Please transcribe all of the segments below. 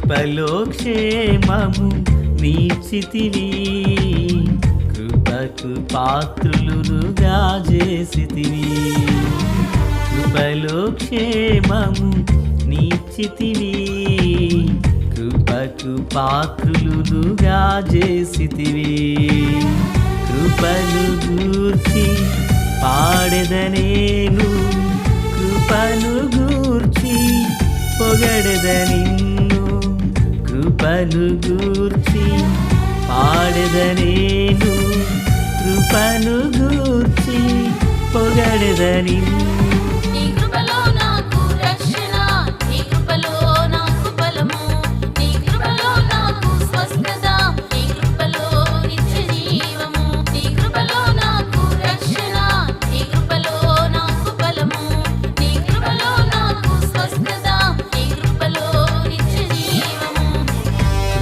కృపలో క్షేమము నీచితివి, కృపకు పాత్రులుగా చేసితివి. కృపలో క్షేమము నీచితివి, కృపకు పాత్రులుగా చేసితివి. కృపను గూర్చి పాడెదనేను, కృపను గూర్చి పొగడెదనిన్ను. కృపను గూర్చి పాడెదనేను, కృపను గూర్చి పొగడెదనిన్ను.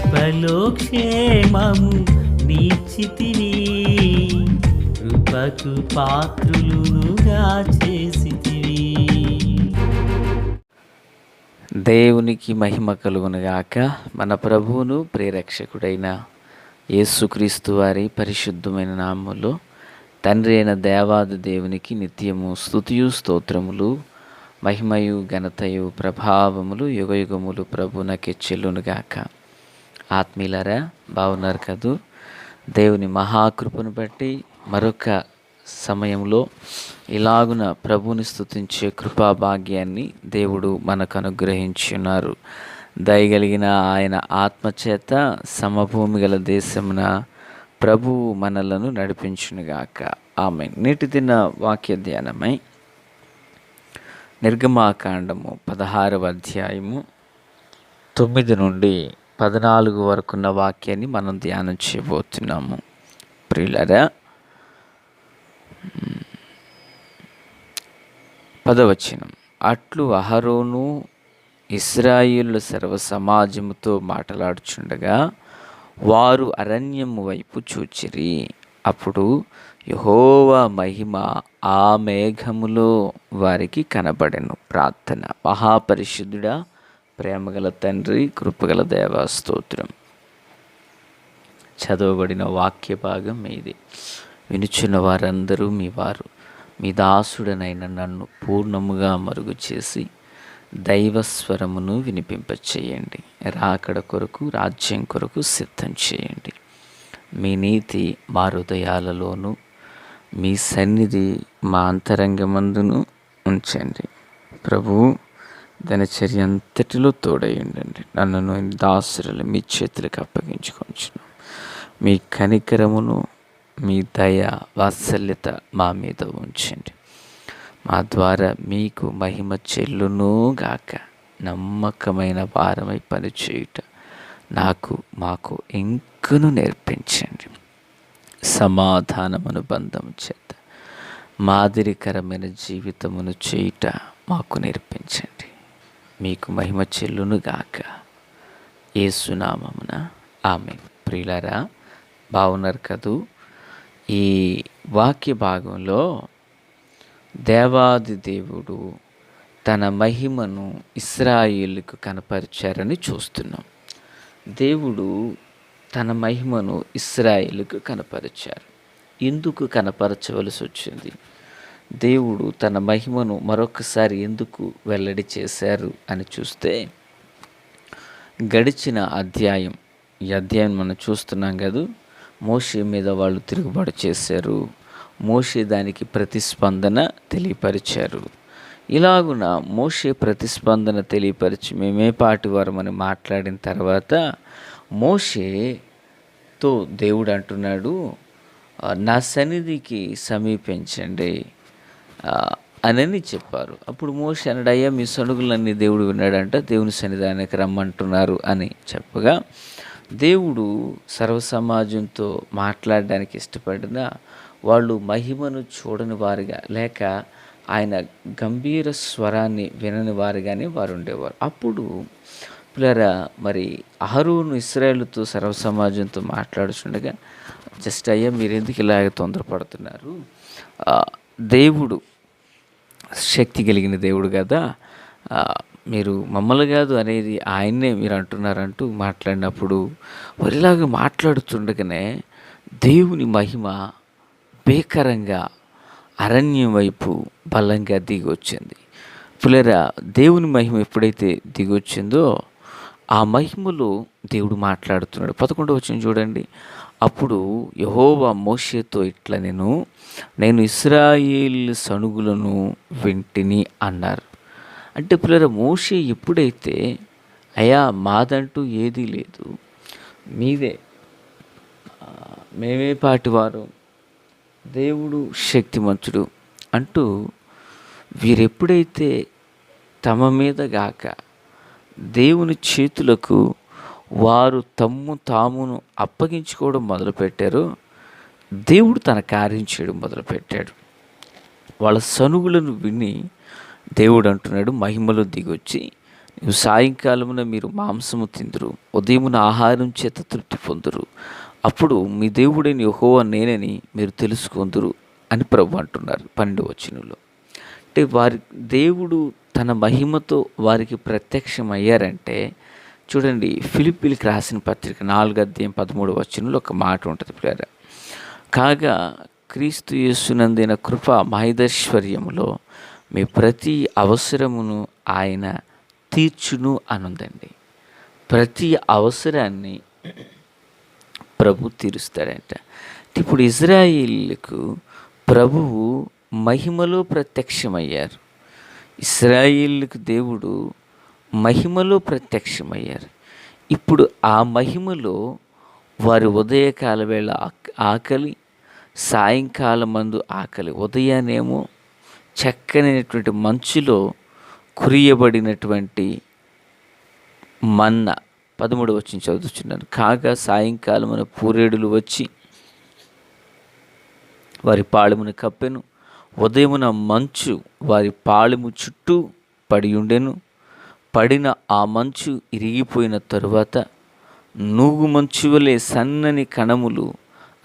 కృపలో క్షేమము నీచితివి, కృపకు పాత్రులుగా చేసితివి. దేవునికి మహిమ కలుగునుగాక. మన ప్రభువును ప్రియరక్షకుడైన యేసుక్రీస్తు వారి పరిశుద్ధమైన నామములో తండ్రి అయిన దేవాది దేవునికి నిత్యము స్తుతియు స్తోత్రములు, మహిమయు ఘనతయు ప్రభావములు యుగయుగములు ప్రభునకే చెల్లునుగాక. ఆత్మీయులారా, బాగున్నారు కదూ? దేవుని మహాకృపను బట్టి మరొక సమయంలో ఇలాగున ప్రభుని స్తుతించే కృపాభాగ్యాన్ని దేవుడు మనకు అనుగ్రహించున్నారు. దయగలిగిన ఆయన ఆత్మచేత సమభూమి గల దేశమున ప్రభువు మనలను నడిపించునుగాక. ఆమేన్. నేటి దిన వాక్య ధ్యానమై నిర్గమాకాండము 16వ అధ్యాయము 9 నుండి 14 వరకున్న వాక్యాన్ని మనం ధ్యానం చేయబోతున్నాము. ప్రియులారా, 10వ వచనం. అట్లు అహరోను ఇశ్రాయేలు సర్వ సమాజముతో మాట్లాడుచుండగా వారు అరణ్యము వైపు చూచిరి. అప్పుడు యెహోవా మహిమ ఆ మేఘములో వారికి కనబడెను. ప్రార్థన. మహాపరిశుద్ధుడా, ప్రేమగల తండ్రి, కృపగల దేవా, స్తోత్రం. చదవబడిన వాక్య భాగం మీది. వినుచున్న వారందరూ మీ వారు. మీ దాసుడనైన నన్ను పూర్ణముగా మరుగు చేసి దైవస్వరమును వినిపింపచేయండి. రాకడ కొరకు, రాజ్యం కొరకు సిద్ధం చేయండి. మీ నీతి మా హృదయాలలోను, మీ సన్నిధి మా అంతరంగమందును ఉంచండి. ప్రభువు, దినచర్య అంతటిలో తోడై ఉండండి. నన్ను దాసురులు మీ చేతులకు అప్పగించుకొంచును. మీ కనికరమును, మీ దయ, వాత్సల్యత మా మీద ఉంచండి. మా ద్వారా మీకు మహిమ చెల్లునుగాక. నమ్మకమైన భారమై పనిచేయుట మాకు ఇంకను నేర్పించండి. సమాధానం అనుబంధం చేత మాదిరికరమైన జీవితమును చేయుట మాకు నేర్పించండి. మీకు మహిమ చెల్లునుగాక. యేసునామమున ఆమేన్. ప్రియులారా, బాగున్నారు కదూ? ఈ వాక్య భాగంలో దేవాది దేవుడు తన మహిమను ఇశ్రాయేలుకు కనపరిచారని చూస్తున్నాం. దేవుడు తన మహిమను ఇశ్రాయేలుకు కనపరిచారు. ఎందుకు కనపరచవలసి వచ్చింది? దేవుడు తన మహిమను మరొకసారి ఎందుకు వెల్లడి చేశారు అని చూస్తే, గడిచిన అధ్యాయం, ఈ అధ్యాయం మనం చూస్తున్నాం కదా, మోషే మీద వాళ్ళు తిరుగుబాటు చేశారు. మోషే దానికి ప్రతిస్పందన తెలియపరిచారు. ఇలాగున మోషే ప్రతిస్పందన తెలియపరిచి మేమే పాటివారమని మాట్లాడిన తర్వాత మోషేతో దేవుడు అంటున్నాడు, నా సన్నిధికి సమీపించండి అని చెప్పారు. అప్పుడు మోషే అన్నాడు, అయ్యా మీ సనుగులన్నీ దేవుడు విన్నాడంట, దేవుని సన్నిధానానికి రమ్మంటున్నారు అని చెప్పగా, దేవుడు సర్వసమాజంతో మాట్లాడడానికి ఇష్టపడిన వాళ్ళు మహిమను చూడని వారుగా, లేక ఆయన గంభీర స్వరాన్ని వినని వారుగానే వారు ఉండేవారు. అప్పుడు పిల్లరా, మరి అహరోను ఇశ్రాయేలుతో సర్వసమాజంతో మాట్లాడుచుండగా, జస్ట్ అయ్యా మీరు ఎందుకు ఇలాగ తొందరపడుతున్నారు, దేవుడు శక్తి కలిగిన దేవుడు కదా, మీరు మమ్మల్ని కాదు అనేది ఆయన్నే మీరు అంటున్నారంటూ మాట్లాడినప్పుడు వారిలాగా మాట్లాడుతుండగానే దేవుని మహిమ భీకరంగా అరణ్యం వైపు బలంగా దిగొచ్చింది. పులరా దేవుని మహిమ ఎప్పుడైతే దిగొచ్చిందో ఆ మహిమలో దేవుడు మాట్లాడుతున్నాడు. 11వ వచనం చూడండి. అప్పుడు యెహోవా మోషేతో ఇట్లా నేను ఇశ్రాయేల్ సణుగులను వింటిని అన్నారు. అంటే పులరా మోషే ఎప్పుడైతే అయ్యా మాదంటూ ఏదీ లేదు, మీదే, మేమే పాటివారు, దేవుడు శక్తిమంతుడు అంటూ వీరెప్పుడైతే తమ మీద గాక దేవుని చేతులకు వారు తామును అప్పగించుకోవడం మొదలుపెట్టారో దేవుడు తన కార్యం చేయడం మొదలుపెట్టాడు. వాళ్ళ సనుగులను విని దేవుడు అంటున్నాడు, మహిమలో దిగొచ్చి నువ్వు సాయంకాలమున మీరు మాంసము తిందురు, ఉదయమున ఆహారం చేత తృప్తి పొందురు, అప్పుడు మీ దేవుడైన యెహోవా నేనని మీరు తెలుసుకొందురు అని ప్రభు అంటున్నారు 12వ వచనంలో. అంటే వారి దేవుడు తన మహిమతో వారికి ప్రత్యక్షమయ్యారంటే చూడండి, ఫిలిప్పీలకు రాసిన పత్రిక 4:13 వచనంలో ఒక మాట ఉంటుంది ప్రియులారా. కాగా క్రీస్తు యేసునందైన కృప మహైదైశ్వర్యములో మీ ప్రతి అవసరమును ఆయన తీర్చును అనుందండి. ప్రతి అవసరాన్ని ప్రభు తీరుస్తాడంట. ఇప్పుడు ఇజ్రాయేలీలకు ప్రభువు మహిమలో ప్రత్యక్షమయ్యారు. ఇశ్రాయేలుకు దేవుడు మహిమలో ప్రత్యక్షమయ్యారు. ఇప్పుడు ఆ మహిమలో వారి ఉదయకాల వేళ ఆకలి, సాయంకాలమందు ఆకలి, ఉదయాన్నేమో చక్కనైనటువంటి మంచులో కురియబడినటువంటి మన్నా 13వ వచనం చదువుతున్నాను. కాగా సాయంకాలమున పూరేడులు వచ్చి వారి పాళెమును కప్పెను, ఉదయమున మంచు వారి పాళెము చుట్టూ పడి ఉండెను. పడిన ఆ మంచు ఇరిగిపోయిన తరువాత నూగు మంచు వలె సన్నని కణములు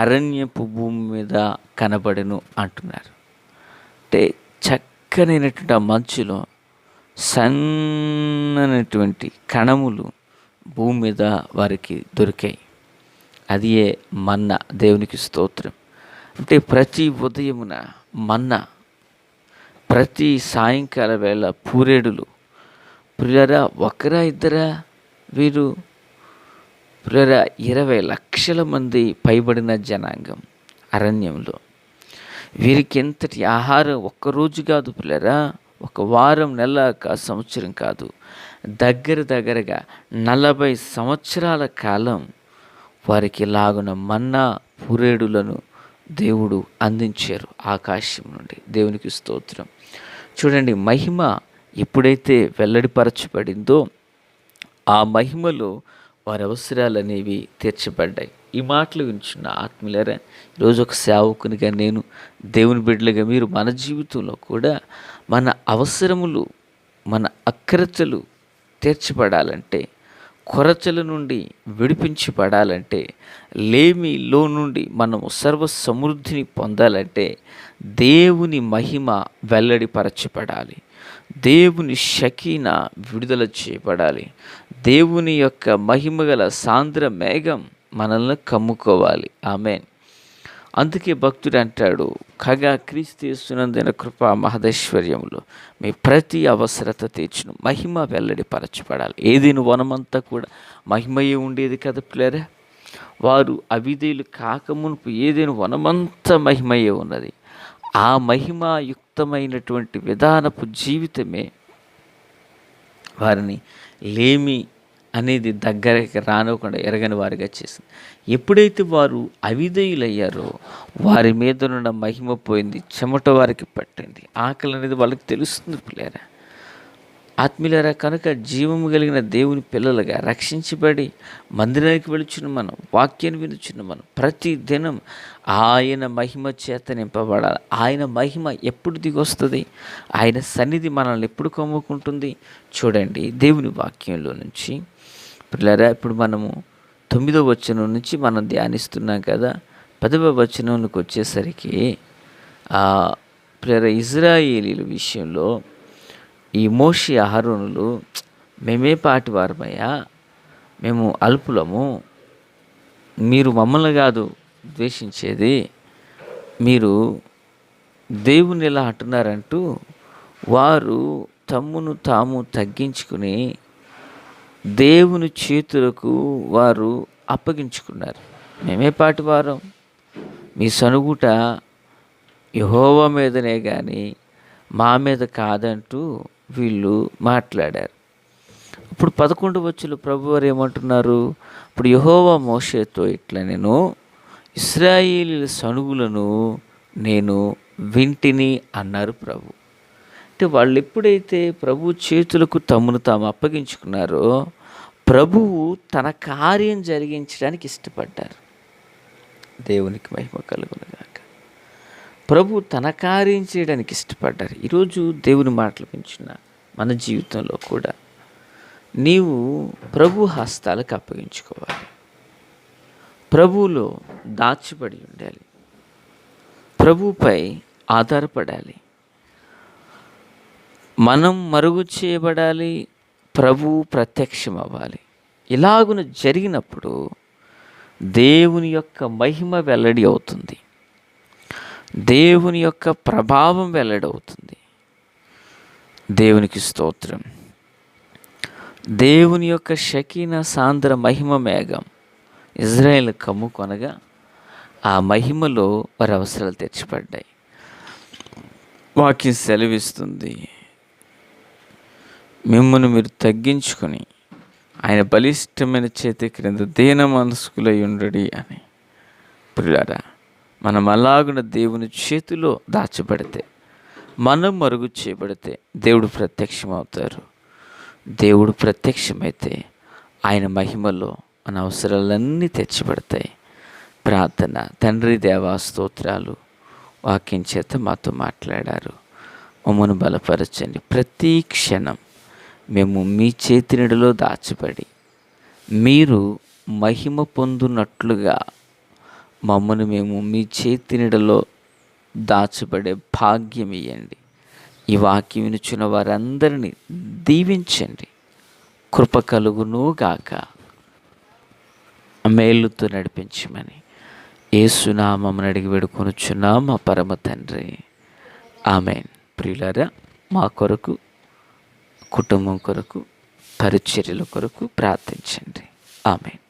అరణ్యపు భూమి మీద కనబడెను అంటున్నారు. అంటే చక్కనైనటువంటి ఆ మంచులో సన్ననటువంటి కణములు భూమి మీద వారికి దొరికాయి. అది మన్నా. దేవునికి స్తోత్రం. అంటే ప్రతి ఉదయమున మన్నా, ప్రతి సాయంకాల వేళ పూరేడులు. ప్రియులారా, ఒకరా ఇద్దరా వీరు? ప్రియులారా, 20 లక్షల మంది పైబడిన జనాంగం అరణ్యంలో. వీరికి ఎంతటి ఆహారం ఒక్కరోజు కాదు ప్రియులారా, ఒక వారం, నెల, సంవత్సరం కాదు, దగ్గరగా 40 సంవత్సరాల కాలం వారికి లాగున మన్నా పూరేడులను దేవుడు అందించారు ఆకాశం నుండి. దేవునికి స్తోత్రం. చూడండి, మహిమ ఎప్పుడైతే వెల్లడిపరచబడిందో ఆ మహిమలో వారి అవసరాలనేవి తీర్చబడ్డాయి. ఈ మాటలు వింటున్న ఆత్మీయులారా, ఈరోజు ఒక సేవకునిగా నేను, దేవుని బిడ్డలుగా మీరు మన జీవితంలో కూడా మన అవసరములు, మన అక్రతలు తీర్చబడాలంటే, కొరతల నుండి విడిపించబడాలంటే, లేమిలో నుండి మనము సర్వ సమృద్ధిని పొందాలంటే దేవుని మహిమ వెల్లడిపరచబడాలి. దేవుని షకీనా విడుదల చేయబడాలి. దేవుని యొక్క మహిమగల సాంద్ర మేఘం మనల్ని కమ్ముకోవాలి. ఆమేన్. అందుకే భక్తుడు అంటాడు, కాగా క్రీస్తు యేసునందైన కృప మహదైశ్వర్యములో మీ ప్రతి అవసరత తీర్చును. మహిమ వెల్లడిపరచబడాలి. ఏదైనా వనమంతా కూడా మహిమయే ఉండేది కదా పిల్లరా. వారు అవిధేయులు కాకమునుపు ఏదైనా వనమంతా మహిమయే ఉన్నది. ఆ మహిమాయుక్తమైనటువంటి విధానపు జీవితమే వారిని లేమి అనేది దగ్గరికి రానివ్వకుండా ఎరగని వారిగా చేసింది. ఎప్పుడైతే వారు అవిధేయులయ్యారో వారి మీద ఉన్న మహిమ పోయింది, చెమట వారికి పట్టింది, ఆకలి అనేది వాళ్ళకి తెలుస్తుంది పిల్లరా. ఆత్మీయులారా, కనుక జీవము కలిగిన దేవుని పిల్లలుగా రక్షించబడి మందిరానికి వెళుచున్న మనం, వాక్యాన్ని వినుచున్న మనం ప్రతి దినం ఆయన మహిమ చేత నింపబడాలి. ఆయన మహిమ ఎప్పుడు దిగొస్తుంది? ఆయన సన్నిధి మనల్ని ఎప్పుడు కమ్ముకుంటుంది? చూడండి, దేవుని వాక్యంలో నుంచి పిల్లరా, ఇప్పుడు మనము 9వ వచనం నుంచి మనం ధ్యానిస్తున్నాం కదా. 10వ వచనంలోకి వచ్చేసరికి పిల్లరా, ఇజ్రాయేలీల విషయంలో ఈ మోషే అహరోనులు మేమే పాటివారమయ్యా, మేము అల్పులము, మీరు మమ్మల్ని కాదు ద్వేషించేది, మీరు దేవుని ఇలా అంటున్నారంటూ వారు తమ్మును తాము తగ్గించుకుని దేవుని చేతులకు వారు అప్పగించుకున్నారు. మేమే పాటివారం, మీ సనుగుట యెహోవా మీదనే కానీ మా మీద కాదంటూ వీళ్ళు మాట్లాడారు. ఇప్పుడు 11 వచ్చులు ప్రభువారు ఏమంటున్నారు? ఇప్పుడు యెహోవా మోషేతో ఇట్లా, నేను ఇశ్రాయేలీయుల సనుగులను నేను వింటిని అన్నారు ప్రభు. అంటే వాళ్ళు ఎప్పుడైతే ప్రభు చేతులకు తమను తాము అప్పగించుకున్నారో ప్రభువు తన కార్యం జరిగించడానికి ఇష్టపడ్డారు. దేవునికి మహిమ కలుగునుగాక. ప్రభు తన కార్యం చేయడానికి ఇష్టపడ్డారు. ఈరోజు దేవుని మాటలు పెంచిన మన జీవితంలో కూడా నీవు ప్రభు హస్తాలకు అప్పగించుకోవాలి. ప్రభువులో దాచిపడి ఉండాలి. ప్రభుపై ఆధారపడాలి. మనం మరుగు చేయబడాలి, ప్రభువు ప్రత్యక్షం అవ్వాలి. ఇలాగున జరిగినప్పుడు దేవుని యొక్క మహిమ వెల్లడి అవుతుంది, దేవుని యొక్క ప్రభావం వెల్లడవుతుంది. దేవునికి స్తోత్రం. దేవుని యొక్క షకీనా సాంద్ర మహిమ మేఘం ఇజ్రాయేల్ కమ్ముకొనగా ఆ మహిమలో వారి అవసరాలు తెచ్చిపడ్డాయి. వాక్యం సెలవిస్తుంది, మిమ్మల్ని మీరు తగ్గించుకొని ఆయన బలిష్టమైన చేతి క్రింద దీన మనస్కులై ఉండడి అని. ప్రియులారా, మనం అలాగున దేవుని చేతిలో దాచబడితే, మనం మరుగు చేయబడితే దేవుడు ప్రత్యక్షమవుతారు. దేవుడు ప్రత్యక్షమైతే ఆయన మహిమలో మన అవసరాలన్నీ తెచ్చిపడతాయి. ప్రార్థన. తండ్రి దేవా స్తోత్రాలు, వాక్యం చేత మాతో మాట్లాడారు. మమ్మను బలపరచండి. ప్రతి క్షణం మేము మీ చేతి నీడలో దాచబడి మీరు మహిమ పొందునట్లుగా మమ్మను మేము మీ చేతి నీడలో దాచబడే భాగ్యం ఇవ్వండి. ఈ వాక్యం వినుచున్న వారందరినీ దీవించండి. కృప కలుగును గాక. మేలుతో నడిపించమని యేసునామమున అడిగి వేడుకొనుచున్నాం మా పరమ తండ్రి. ఆమేన్. ప్రియులారా, మా కొరకు, కుటుంబం కొరకు, పరిచర్యల కొరకు ప్రార్థించండి. ఆమేన్.